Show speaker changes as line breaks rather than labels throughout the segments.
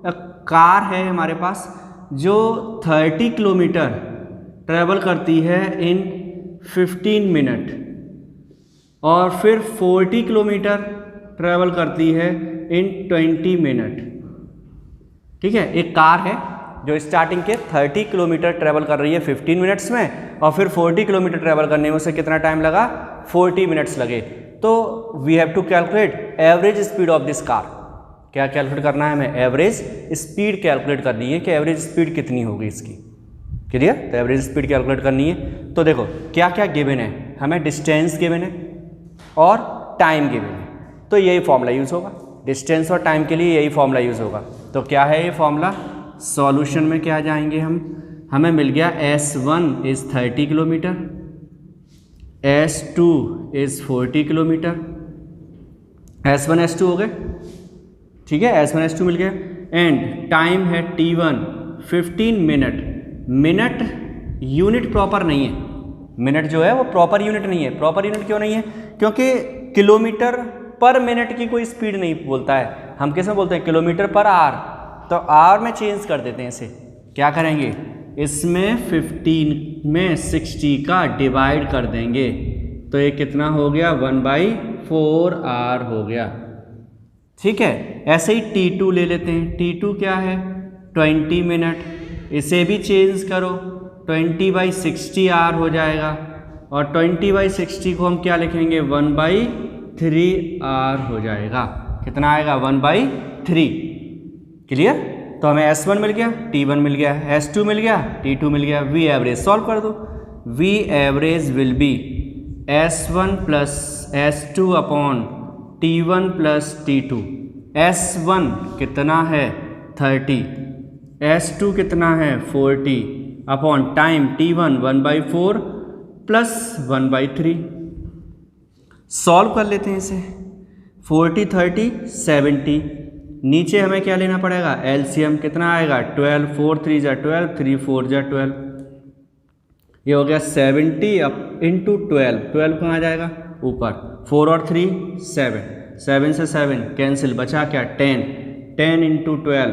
Car है हमारे पास जो 30 किलोमीटर ट्रैवल करती है इन 15 मिनट और फिर 40 किलोमीटर ट्रैवल करती है इन 20 मिनट। ठीक है, एक कार है जो स्टार्टिंग के 30 किलोमीटर ट्रैवल कर रही है 15 मिनट्स में और फिर 40 किलोमीटर ट्रैवल करने में उसे कितना टाइम लगा, 40 मिनट्स लगे। तो we have to calculate average speed of this car. क्या कैलकुलेट करना है हमें, एवरेज स्पीड कैलकुलेट करनी है कि एवरेज स्पीड कितनी होगी इसकी। क्लियर, तो एवरेज स्पीड कैलकुलेट करनी है। तो देखो क्या क्या गिवन है, हमें डिस्टेंस गिवन है और टाइम गिवन है, तो यही फॉर्मूला यूज़ होगा। डिस्टेंस और टाइम के लिए यही फॉर्मूला यूज़ होगा। तो क्या है ये फॉर्मूला, सॉल्यूशन में क्या जाएंगे हम, हमें मिल गया S1 is 30 kilometre, S2 is 40 kilometre, S1 S2 हो गए। ठीक है, S1 S2 मिल गया एंड टाइम है T1 15 minute. Minute unit proper नहीं है, मिनट जो है वो प्रॉपर यूनिट नहीं है। प्रॉपर यूनिट क्यों नहीं है, क्योंकि किलोमीटर पर मिनट की कोई स्पीड नहीं बोलता है, हम किस में बोलते हैं, किलोमीटर पर आवर। तो आवर में चेंज कर देते हैं इसे, क्या करेंगे, इसमें 15 में 60 का डिवाइड कर देंगे तो ये कितना हो गया, 1/4 आवर हो गया। ठीक है, ऐसे ही T2 ले लेते हैं। T2 क्या है, 20 मिनट, इसे भी चेंज करो, 20/60 आवर हो जाएगा और 20/60 को हम क्या लिखेंगे, 1/3 आवर हो जाएगा। कितना आएगा, 1/3। क्लियर, तो हमें S1 मिल गया, T1 मिल गया, S2 मिल गया, T2 मिल गया। V एवरेज सॉल्व कर दो। V average will be S1 plus S2 upon T1 plus T2। S1 कितना है, 30, S2 कितना है, 40 upon time T1 1/4 plus 1/3। Solve कर लेते हैं इसे, 40 30 70। नीचे हमें क्या लेना पड़ेगा, एलसीएम कितना आएगा, 12, 4 3 जा 12, 3 4 जा 12। ये हो गया 70 इंटू 12, 12 कहाँ जाएगा ऊपर, 4 और 3 7, 7 से 7 कैंसिल, बचा क्या 10, 10 इंटू 12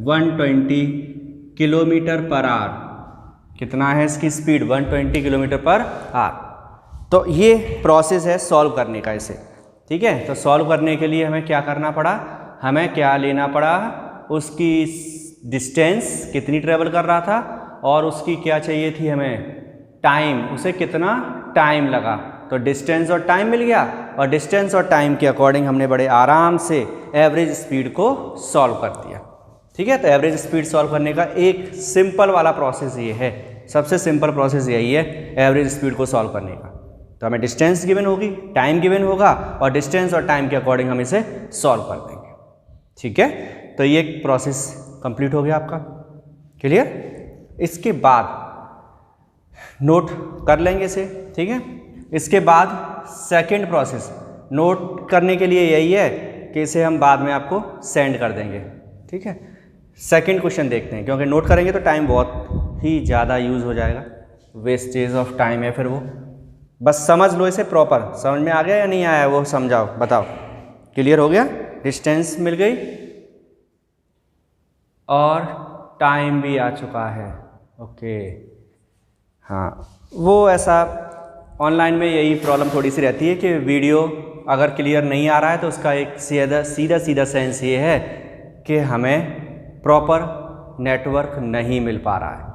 120 किलोमीटर पर आवर। कितना है इसकी स्पीड, 120 किलोमीटर पर आवर। तो ये प्रोसेस है सॉल्व करने का इसे। ठीक है, तो सॉल्व करने के लिए हमें क्या करना पड़ा, हमें क्या लेना पड़ा, उसकी डिस्टेंस कितनी ट्रेवल कर रहा था और उसकी क्या चाहिए थी हमें, टाइम, उसे कितना टाइम लगा। तो डिस्टेंस और टाइम मिल गया और डिस्टेंस और टाइम के अकॉर्डिंग हमने बड़े आराम से एवरेज स्पीड को सॉल्व कर दिया। ठीक है, तो एवरेज स्पीड सॉल्व करने का एक सिंपल वाला प्रोसेस ये है, सबसे सिंपल प्रोसेस यही है एवरेज स्पीड को सॉल्व करने का। तो हमें डिस्टेंस गिवन होगी, टाइम गिवन होगा और डिस्टेंस और टाइम के अकॉर्डिंग हम इसे सॉल्व कर देंगे। ठीक है, तो ये प्रोसेस कंप्लीट हो गया आपका। क्लियर, इसके बाद नोट कर लेंगे इसे। ठीक है, इसके बाद सेकंड प्रोसेस नोट करने के लिए यही है कि इसे हम बाद में आपको सेंड कर देंगे। ठीक है, सेकंड क्वेश्चन देखते हैं, क्योंकि नोट करेंगे तो टाइम बहुत ही ज़्यादा यूज़ हो जाएगा, वेस्टेज ऑफ टाइम है फिर वो। बस समझ लो इसे प्रॉपर, समझ में आ गया या नहीं आया वो समझाओ, बताओ। क्लियर हो गया, डिस्टेंस मिल गई और टाइम भी आ चुका है। ओके, हाँ, वो ऐसा ऑनलाइन में यही प्रॉब्लम थोड़ी सी रहती है कि वीडियो अगर क्लियर नहीं आ रहा है तो उसका एक सीधा सेंस ये है कि हमें प्रॉपर नेटवर्क नहीं मिल पा रहा है।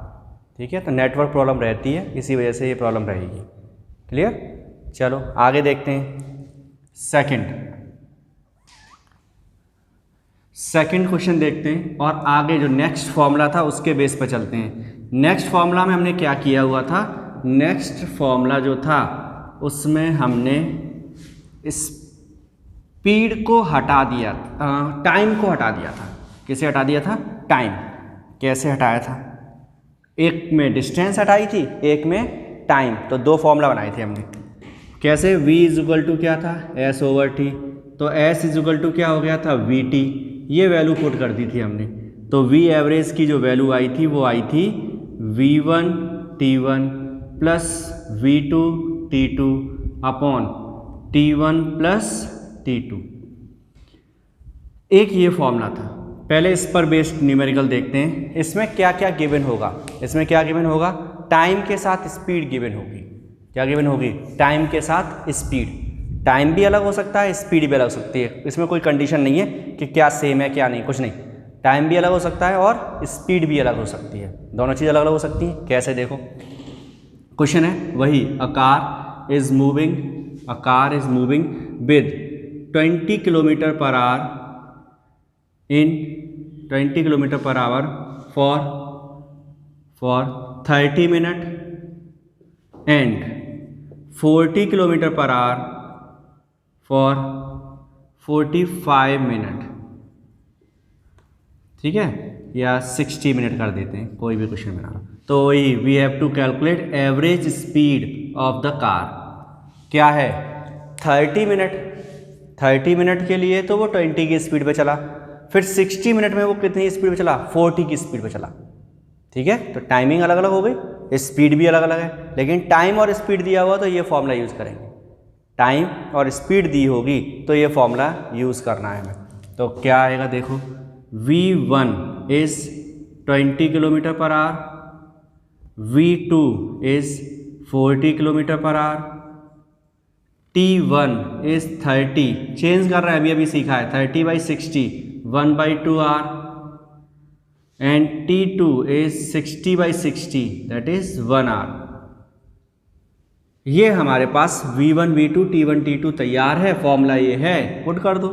ठीक है, तो नेटवर्क प्रॉब्लम रहती है, इसी वजह से ये प्रॉब्लम रहेगी। क्लियर, चलो आगे देखते हैं। सेकंड क्वेश्चन देखते हैं और आगे जो नेक्स्ट फॉर्मूला था उसके बेस पर चलते हैं। नेक्स्ट फॉर्मूला में हमने क्या किया हुआ था, नेक्स्ट फॉर्मूला जो था उसमें हमने स्पीड को हटा दिया, टाइम को हटा दिया था। किसे हटा दिया था, टाइम। कैसे हटाया था, एक में डिस्टेंस हटाई थी, एक में टाइम। तो दो फॉर्मूला बनाए थे हमने। कैसे, v इजुगल टू क्या था, s/t, तो s इजुगल टू क्या हो गया था, vt। ये वैल्यू पुट कर दी थी हमने। तो v एवरेज की जो वैल्यू आई थी वो आई थी v1 t1 plus v2 t2 upon t1 plus t2। एक ये फॉर्मूला था। पहले इस पर बेस्ड न्यूमेरिकल देखते हैं। इसमें क्या क्या गिवन होगा, इसमें क्या गिवन होगा, टाइम के साथ स्पीड गिवन होगी। क्या गिवन होगी, टाइम के साथ स्पीड। टाइम भी अलग हो सकता है, स्पीड भी अलग हो सकती है, इसमें कोई कंडीशन नहीं है कि क्या सेम है क्या नहीं, कुछ नहीं। टाइम भी अलग हो सकता है और स्पीड भी अलग हो सकती है, दोनों चीज़ अलग अलग हो सकती हैं। कैसे, देखो क्वेश्चन है वही, अ car is moving with 20 kilometre per our in 20 kilometre per hour for 30 minute and 40 kilometre per hour for 45 minute, ठीक है, या 60 मिनट कर देते हैं, कोई भी क्वेश्चन बना रहा। तो वही we have to calculate average speed of the car. क्या है, 30 मिनट, 30 मिनट के लिए तो वो 20 की स्पीड पे चला, फिर 60 मिनट में वो कितनी स्पीड पे चला, 40 की स्पीड पे चला। ठीक है, तो टाइमिंग अलग अलग हो गई, स्पीड भी अलग अलग है, लेकिन टाइम और स्पीड दिया हुआ तो ये फॉर्मूला यूज़ करेंगे। टाइम और स्पीड दी होगी तो ये फॉर्मूला यूज़ करना है हमें। तो क्या आएगा, देखो V1 is 20 kilometre per hour, V2 is 40 kilometre per hour, T1 is 30, change कर रहा है, अभी सीखा है, 30/60 1/2 hour, and T2 is 60/60 that is 1 hour. ये हमारे पास V1 V2 T1 T2 तैयार है, फॉर्मूला ये है, पुट कर दो।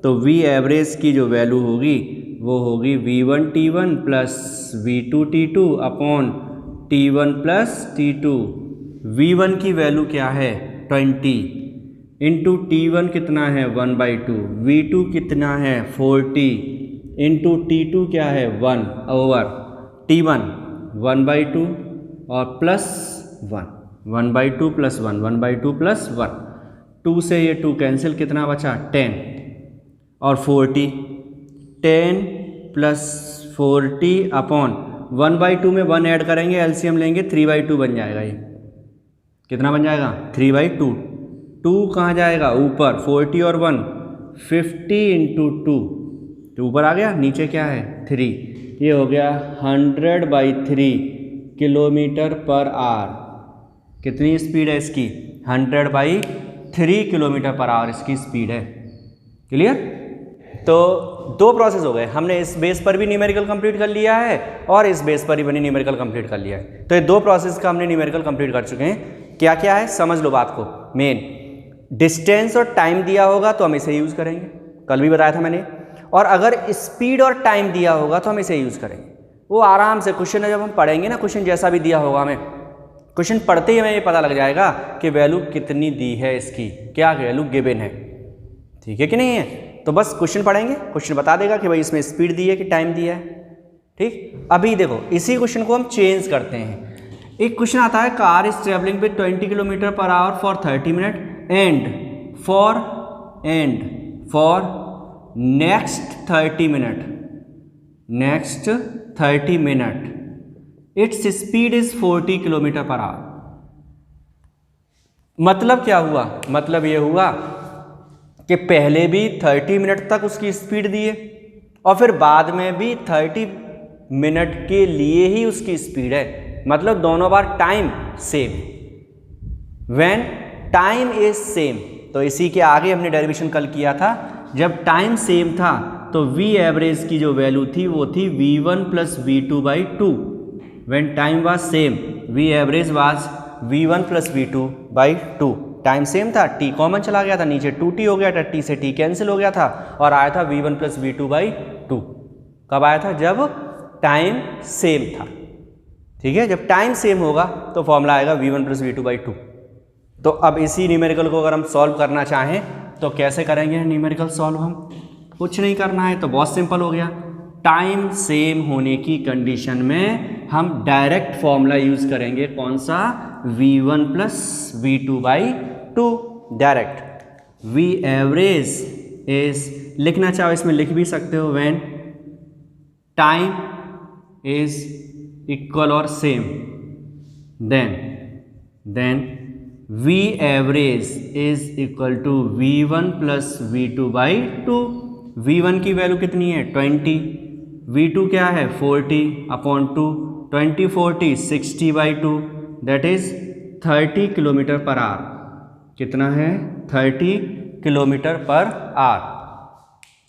तो V एवरेज की जो वैल्यू होगी वो होगी V1 T1 plus V2 T2 upon T1 plus T2। V1 की वैल्यू क्या है 20 इंटू T1 कितना है 1/2, V2 कितना है 40 इंटू T2 क्या है 1 ओवर T1 1/2 और प्लस 1, 1/2 प्लस 1, 1/2 प्लस 1, 2 से ये 2 कैंसिल, कितना बचा 10 और 40, 10 प्लस 40 अपॉन 1/2 में 1 ऐड करेंगे, एलसीएम लेंगे, 3/2 बन जाएगा। ये कितना बन जाएगा 3/2, 2 कहाँ जाएगा ऊपर, 40 और 1 50 इंटू 2, तो ऊपर आ गया, नीचे क्या है 3, ये हो गया 100/3 किलोमीटर पर आवर। कितनी स्पीड है इसकी, 100/3 किलोमीटर पर आवर इसकी स्पीड है। क्लियर। तो दो प्रोसेस हो गए, हमने इस बेस पर भी न्यूमेरिकल कंप्लीट कर लिया है और इस बेस पर ही बनी न्यूमेरिकल कंप्लीट कर लिया है। तो ये दो प्रोसेस का हमने न्यूमेरिकल कंप्लीट कर चुके हैं। क्या क्या है समझ लो बात को, मेन डिस्टेंस और टाइम दिया होगा तो हम इसे यूज़ करेंगे, कल भी बताया था मैंने, और अगर स्पीड और टाइम दिया होगा तो हम इसे यूज़ करेंगे। वो आराम से क्वेश्चन है, जब हम पढ़ेंगे ना, क्वेश्चन जैसा भी दिया होगा हमें, क्वेश्चन पढ़ते ही हमें ये पता लग जाएगा कि वैल्यू कितनी दी है इसकी, क्या वैल्यू गिवन है, ठीक है कि नहीं है। तो बस क्वेश्चन पढ़ेंगे, क्वेश्चन बता देगा कि भाई इसमें स्पीड दी है कि टाइम दिया है। ठीक, अभी देखो इसी क्वेश्चन को हम चेंज करते हैं। एक क्वेश्चन आता है, car is travelling with 20 kilometre per hour for 30 minute and for next 30 minute its speed is 40 kilometre per our. मतलब क्या हुआ, मतलब ये हुआ कि पहले भी 30 मिनट तक उसकी स्पीड दी है और फिर बाद में भी 30 मिनट के लिए ही उसकी स्पीड है, मतलब दोनों बार time same. When time is same, तो इसी के आगे हमने डेरिवेशन कल किया था, जब टाइम सेम था तो V एवरेज की जो वैल्यू थी वो थी V1 plus V2/2। When time was same V average was V1 plus V2/2। Time same था, t कॉमन चला गया था, नीचे 2t हो गया था, t से t कैंसिल हो गया था और आया था V1 प्लस V2/2। कब आया था, जब टाइम सेम था। ठीक है, जब टाइम सेम होगा तो फॉर्मूला आएगा V1 प्लस V2/2। तो अब इसी न्यूमेरिकल को अगर हम सॉल्व करना चाहें तो कैसे करेंगे न्यूमेरिकल सॉल्व, हम कुछ नहीं करना है, तो बहुत सिंपल हो गया। टाइम सेम होने की कंडीशन में हम डायरेक्ट फॉर्मूला यूज करेंगे, कौन सा, V1 plus V2/2 direct. V average is, लिखना चाहो इसमें लिख भी सकते हो, व्हेन टाइम इज इक्वल और same then V average is equal to V1 plus V2/2 V1 की वैल्यू कितनी है 20, V2 क्या है 40/2, 20 40 60/2 that is 30 kilometre per our. कितना है 30 किलोमीटर पर आवर।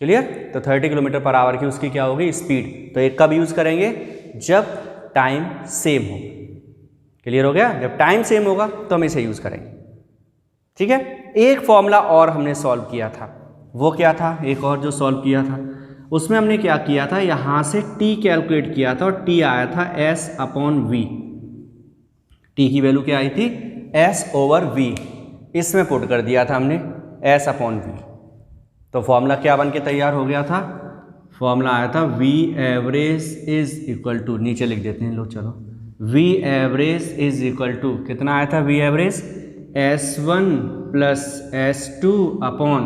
क्लियर? तो 30 किलोमीटर पर आवर की उसकी क्या होगी स्पीड। तो एक कब यूज़ करेंगे जब टाइम सेम हो। क्लियर हो गया? जब टाइम सेम होगा तो हम इसे यूज़ करेंगे। ठीक है, एक फॉर्मूला और हमने सॉल्व किया था, वो क्या था, एक और जो सॉल्व किया था उसमें हमने क्या किया था, यहाँ से t कैलकुलेट किया था और t आया था S/v। t की वैल्यू क्या आई थी S/v, इसमें पुट कर दिया था हमने S/v। तो फॉर्मूला क्या बन के तैयार हो गया था, फॉर्मूला आया था V average is equal to, नीचे लिख देते हैं लो चलो, V average is equal to कितना आया था V average S1 plus S2 upon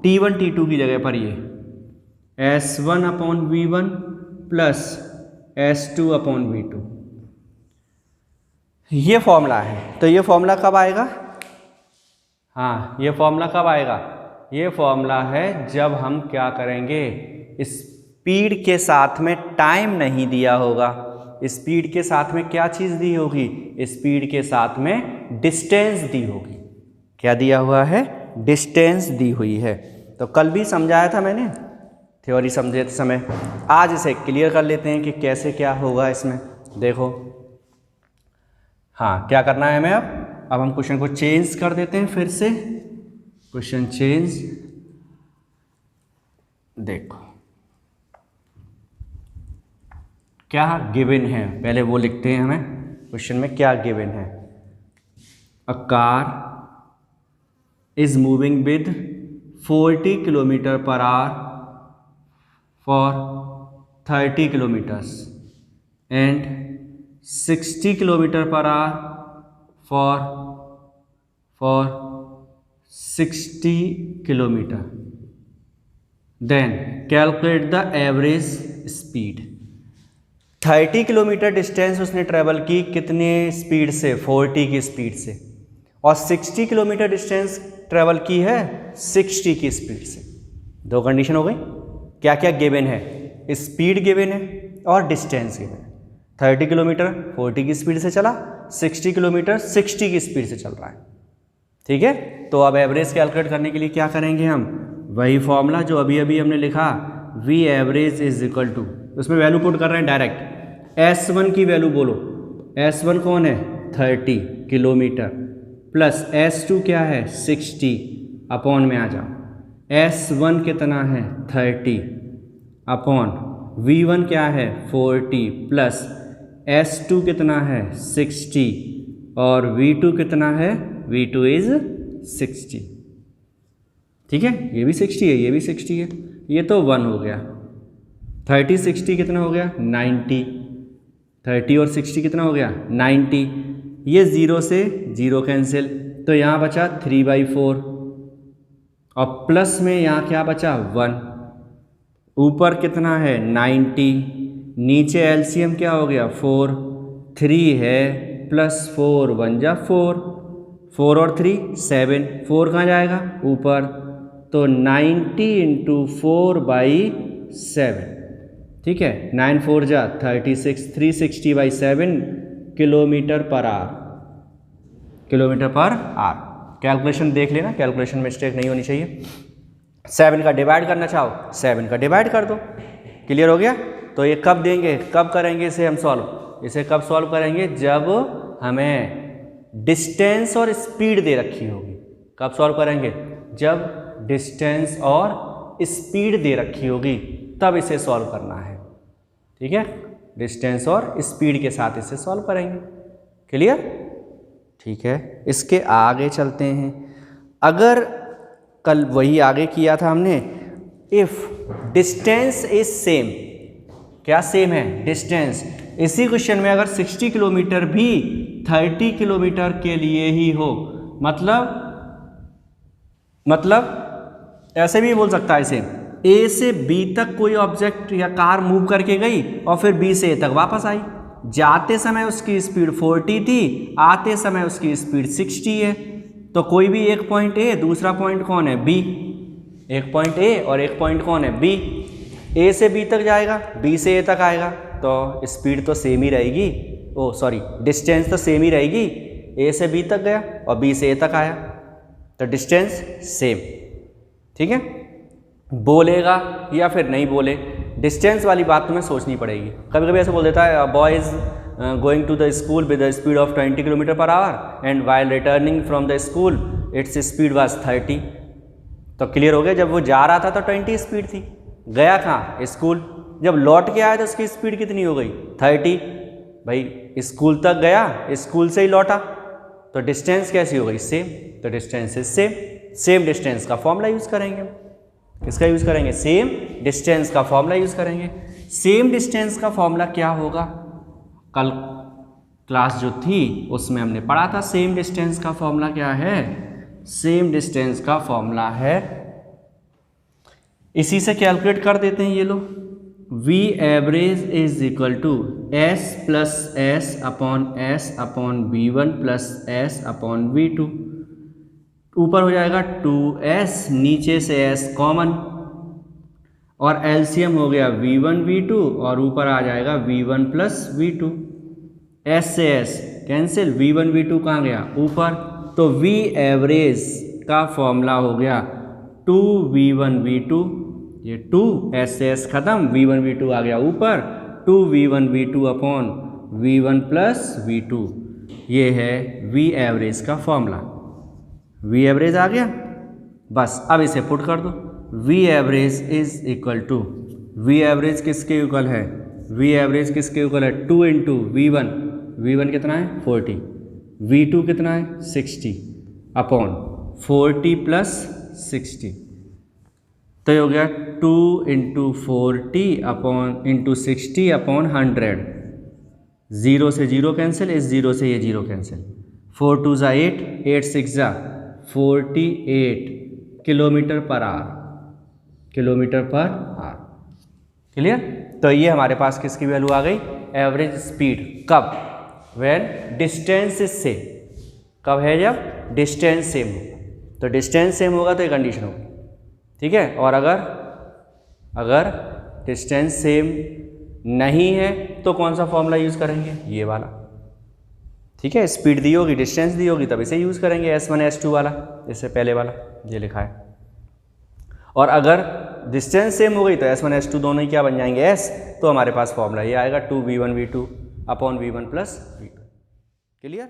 T1 T2 की जगह पर ये S1 upon V1 plus S2 upon V2, ये फॉर्मूला है। तो ये फॉर्मूला कब आएगा, हाँ ये फॉर्मूला कब आएगा, ये फॉर्मूला है जब हम क्या करेंगे, स्पीड के साथ में टाइम नहीं दिया होगा, स्पीड के साथ में क्या चीज़ दी होगी, स्पीड के साथ में डिस्टेंस दी होगी। क्या दिया हुआ है, डिस्टेंस दी हुई है। तो कल भी समझाया था मैंने थ्योरी समझते समय, आज इसे क्लियर कर लेते हैं कि कैसे क्या होगा इसमें। देखो हाँ क्या करना है हमें, अब हम क्वेश्चन को चेंज कर देते हैं फिर से, क्वेश्चन चेंज। देखो क्या गिवन है, पहले वो लिखते हैं हमें क्वेश्चन में क्या गिवन है। A car is moving with 40 kilometre per hour for 30 kilometres and 60 kilometre per hour for 60 kilometre, then calculate the average speed. 30 kilometre distance उसने ट्रेवल की कितने स्पीड से, 40 की स्पीड से, और 60 किलोमीटर डिस्टेंस ट्रेवल की है 60 की स्पीड से। दो कंडीशन हो गई, क्या क्या गिवन है, स्पीड गिवन है और डिस्टेंस गिवन है। 30 किलोमीटर 40 की स्पीड से चला, 60 किलोमीटर 60 की स्पीड से चल रहा है। ठीक है, तो अब एवरेज कैलकुलेट करने के लिए क्या करेंगे हम, वही फॉर्मूला जो अभी अभी हमने लिखा, V average is equal to, उसमें वैल्यू पुट कर रहे हैं डायरेक्ट। S1 की वैल्यू बोलो, S1 कौन है 30 किलोमीटर, प्लस S2 क्या है 60, अपॉन में आ जाओ, S1 कितना है 30 अपॉन V1 क्या है 40 प्लस S2 कितना है 60 और V2 कितना है, V2 इज 60। ठीक है, ये भी 60 है, ये भी 60 है, ये तो 1 हो गया। 30 60 कितना हो गया 90, 30 और 60 कितना हो गया 90, ये 0 से 0 कैंसिल, तो यहाँ बचा 3/4 और प्लस में यहाँ क्या बचा 1, ऊपर कितना है 90, नीचे एलसीएम क्या हो गया 4, 3 है प्लस 4 1 जा 4, 4 और 3 7, 4 कहाँ जाएगा ऊपर, तो 90 × 4/7। ठीक है, 9 4 जा 36, 360/7 kilometre per our, kilometre per our. Calculation देख लेना, कैलकुलेशन मिस्टेक नहीं होनी चाहिए। 7 का डिवाइड करना चाहो 7 का डिवाइड कर दो। क्लियर हो गया? तो ये कब देंगे, कब करेंगे इसे हम सॉल्व, इसे कब सॉल्व करेंगे, जब हमें डिस्टेंस और स्पीड दे रखी होगी। कब सॉल्व करेंगे, जब डिस्टेंस और स्पीड दे रखी होगी तब इसे सॉल्व करना है। ठीक है, डिस्टेंस और स्पीड के साथ इसे सॉल्व करेंगे। क्लियर? ठीक है, इसके आगे चलते हैं। अगर कल वही आगे किया था हमने, इफ डिस्टेंस इज सेम, क्या सेम है डिस्टेंस, इसी क्वेश्चन में अगर 60 किलोमीटर भी 30 किलोमीटर के लिए ही हो, मतलब ऐसे भी बोल सकता है इसे, ए से बी तक कोई ऑब्जेक्ट या कार मूव करके गई और फिर बी से ए तक वापस आई, जाते समय उसकी स्पीड 40 थी, आते समय उसकी स्पीड 60 है, तो कोई भी एक पॉइंट ए, दूसरा पॉइंट कौन है बी, एक पॉइंट ए और एक पॉइंट कौन है बी। ए से बी तक जाएगा, बी से ए तक आएगा, तो स्पीड तो सेम ही रहेगी, ओ सॉरी डिस्टेंस तो सेम ही रहेगी। ए से बी तक गया और बी से ए तक आया, तो डिस्टेंस सेम। ठीक है, बोलेगा या फिर नहीं बोले, डिस्टेंस वाली बात तुम्हें सोचनी पड़ेगी। कभी कभी ऐसे बोल देता है boy is going to the school with the speed of 20 kilometre per hour and while returning from the school its speed was 30। तो क्लियर हो गया, जब वो जा रहा था तो 20 स्पीड थी, गया कहाँ स्कूल, जब लौट के आया तो उसकी स्पीड कितनी हो गई 30। भाई स्कूल तक गया, स्कूल से ही लौटा, तो डिस्टेंस कैसी हो गई सेम, तो distance is same. Same distance का फॉर्मूला यूज़ करेंगे, किसका यूज़ करेंगे, सेम डिस्टेंस का फॉर्मूला यूज़ करेंगे। सेम डिस्टेंस का फॉर्मूला क्या होगा, कल क्लास जो थी उसमें हमने पढ़ा था सेम डिस्टेंस का फॉर्मूला क्या है। सेम डिस्टेंस का फॉर्मूला है, इसी से कैलकुलेट कर देते हैं ये लो, V average is equal to S plus S upon V one plus S upon V two. ऊपर हो जाएगा 2s, नीचे से s कॉमन, और एलसीएम हो गया v1 v2 और ऊपर आ जाएगा v1 प्लस v2। s से s कैंसिल, v1 v2 कहाँ गया ऊपर, तो v एवरेज का फॉर्मूला हो गया 2v1 v2, ये 2 s से s खत्म, v1 v2 आ गया ऊपर, 2v1 v2 upon v1 plus v2। ये है v एवरेज का फॉर्मूला। v एवरेज आ गया, बस अब इसे पुट कर दो, v average is equal to, v average किसके इक्वल है, v एवरेज किसके इक्वल है 2 इंटू v1, v1 कितना है 40, v2 कितना है 60 अपॉन 40 प्लस 60, तो ये हो गया 2 इंटू 40 अपॉन इंटू 60 अपॉन 100। 0 से 0 कैंसिल, इस 0 से ये 0 कैंसिल, 4 2 ज़ा 8, 8 6 ज़ा 48 kilometre per our, kilometre per our. Clear, तो ये हमारे पास किसकी वैल्यू आ गई, एवरेज स्पीड। कब, व्हेन डिस्टेंस इज सेम, कब है जब डिस्टेंस सेम होगा, तो डिस्टेंस सेम होगा तो ये कंडीशन होगी। ठीक है, और अगर डिस्टेंस सेम नहीं है तो कौन सा फॉर्मूला यूज़ करेंगे, ये वाला। ठीक है, स्पीड दी होगी, डिस्टेंस दी होगी, तब इसे यूज़ करेंगे S1 S2 वाला, इससे पहले वाला ये लिखा है। और अगर डिस्टेंस सेम हो गई तो S1 S2 दोनों ही क्या बन जाएंगे S, तो हमारे पास फॉर्मूला ये आएगा 2v1 v2 upon v1 plus v2। Clear.